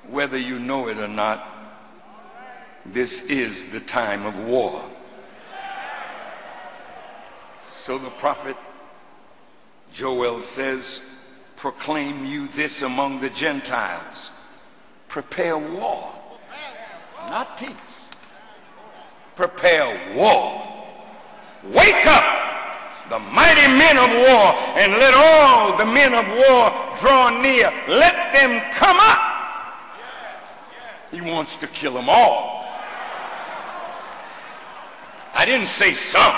Whether you know it or not, this is the time of war. So the prophet Joel says, proclaim you this among the Gentiles. Prepare war, not peace. Prepare war. Wake up, the mighty men of war, and let all the men of war draw near. Let them come up. He wants to kill them all. I didn't say some.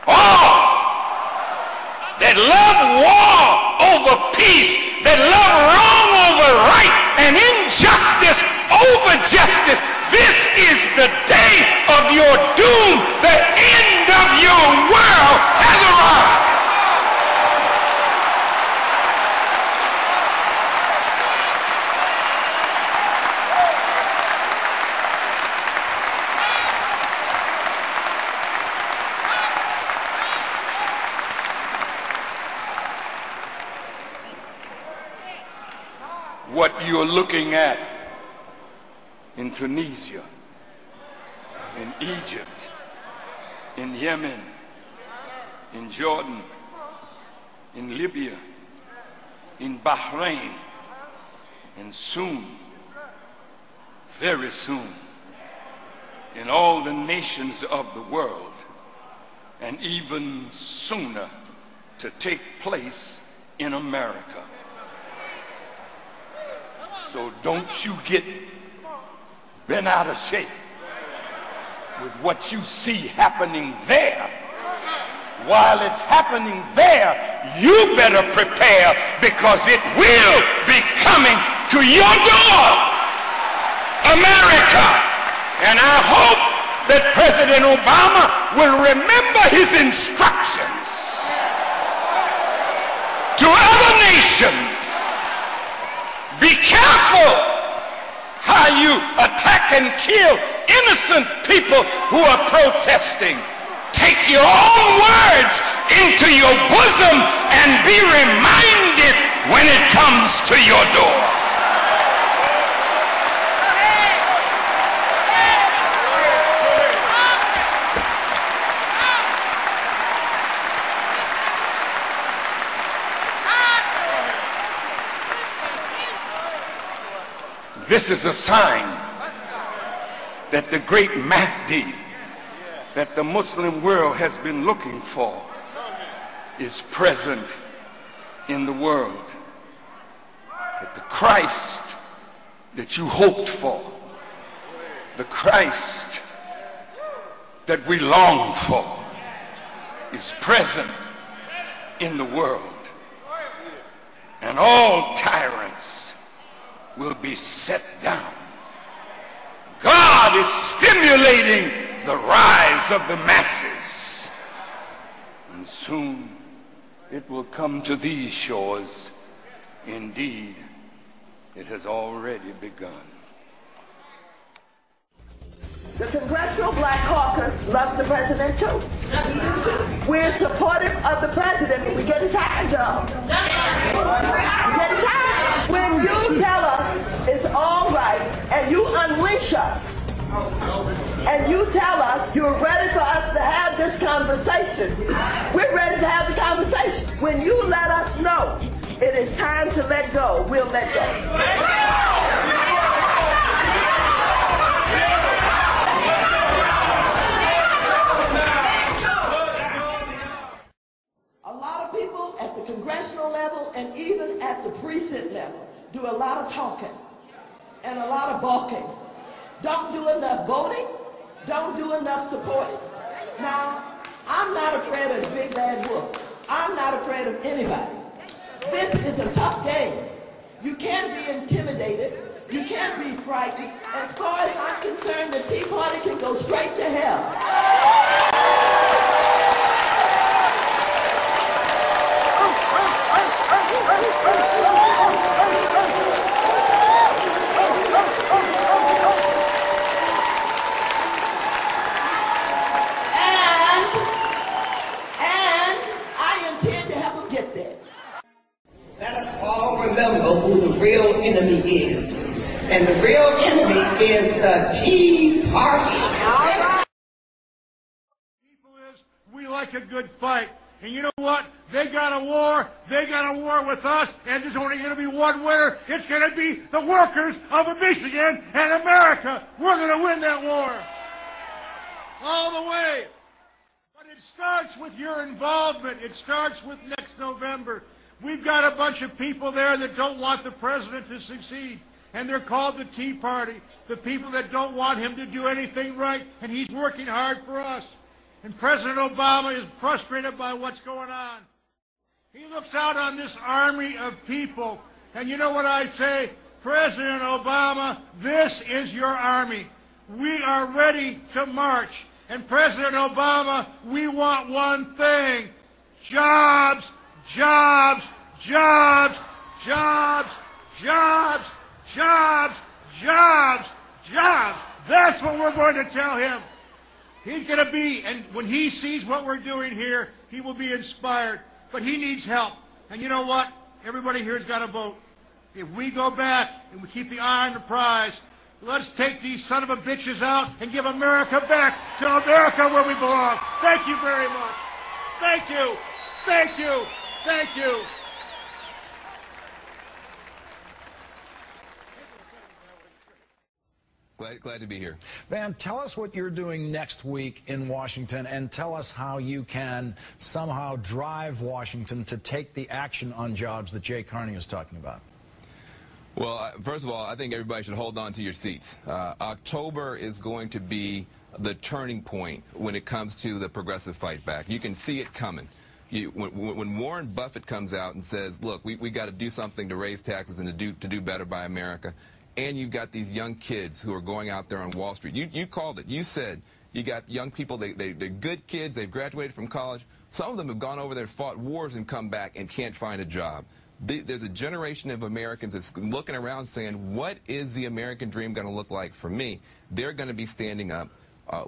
All that love war over peace, that love wrong over right, and injustice over justice. This is the day of your doom. The end of your world has arrived. What you're looking at in Tunisia, in Egypt, in Yemen, in Jordan, in Libya, in Bahrain, and soon, very soon, in all the nations of the world, and even sooner to take place in America. So don't you get bent out of shape with what you see happening there. While it's happening there, you better prepare, because it will be coming to your door, America. And I hope that President Obama will remember his instructions to other nations. Be careful how you attack and kill innocent people who are protesting. Take your own words into your bosom and be reminded when it comes to your door. This is a sign that the great Mahdi that the Muslim world has been looking for is present in the world. That the Christ that you hoped for, the Christ that we long for, is present in the world. And all tyrants will be set down. God is stimulating the rise of the masses, and soon it will come to these shores. Indeed, it has already begun. The Congressional Black Caucus loves the president too. We're supportive of the president. We're getting tired of him. We're getting tired. When you tell us it's all right and you unleash us and you tell us you're ready for us to have this conversation, we're ready to have the conversation. When you let us know it is time to let go, we'll let go. At the congressional level and even at the precinct level do a lot of talking and a lot of balking. Don't do enough voting, don't do enough supporting. Now, I'm not afraid of the big bad wolf. I'm not afraid of anybody. This is a tough game. You can't be intimidated. You can't be frightened. As far as I'm concerned, the Tea Party can go straight to hell. And I intend to help them get there. remember who the real enemy is. And the real enemy is the Tea Party. We like a good fight. And you know what? They got a war. They got a war with us. And there's only going to be one winner. It's going to be the workers of Michigan and America. We're going to win that war. All the way. But it starts with your involvement. It starts with next November. We've got a bunch of people there that don't want the president to succeed. And they're called the Tea Party. The people that don't want him to do anything right. And he's working hard for us. And President Obama is frustrated by what's going on. He looks out on this army of people. And you know what I say? President Obama, this is your army. We are ready to march. And President Obama, we want one thing. Jobs, jobs, jobs, jobs, jobs, jobs, jobs, jobs. That's what we're going to tell him. He's going to be, and when he sees what we're doing here, he will be inspired. But he needs help. And you know what? Everybody here has got to vote. If we go back and we keep the eye on the prize, let's take these son of a bitches out and give America back to America where we belong. Thank you very much. Thank you. Thank you. Thank you. Glad to be here. Van, tell us what you're doing next week in Washington, and tell us how you can somehow drive Washington to take the action on jobs that Jay Carney is talking about. Well, first of all, I think everybody should hold on to your seats. October is going to be the turning point when it comes to the progressive fight back. You can see it coming. When Warren Buffett comes out and says, look, we got to do something to raise taxes and to do better by America, and you've got these young kids who are going out there on Wall Street. You called it. You said you got young people, they're good kids, they've graduated from college. Some of them have gone over there, fought wars, and come back and can't find a job. There's a generation of Americans that's looking around saying, what is the American dream going to look like for me? They're going to be standing up.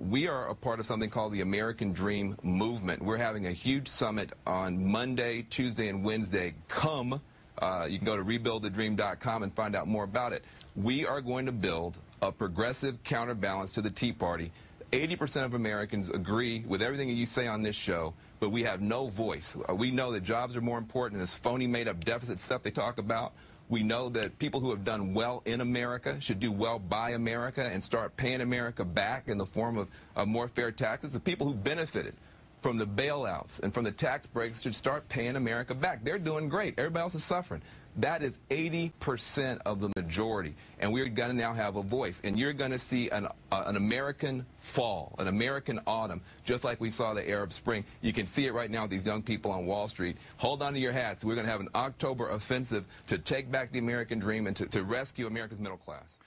We are a part of something called the American Dream Movement. We're having a huge summit on Monday, Tuesday, and Wednesday. Come. You can go to rebuildthedream.com and find out more about it. We are going to build a progressive counterbalance to the Tea Party. 80% of Americans agree with everything you say on this show, but we have no voice. We know that jobs are more important than this phony made-up deficit stuff they talk about. We know that people who have done well in America should do well by America and start paying America back in the form of more fair taxes. The people who benefited from the bailouts and from the tax breaks should start paying America back. They're doing great. Everybody else is suffering. That is 80% of the majority, and we're going to now have a voice. And you're going to see an American fall, an American autumn, just like we saw the Arab Spring. You can see it right now with these young people on Wall Street. Hold on to your hats. We're going to have an October offensive to take back the American dream and to rescue America's middle class.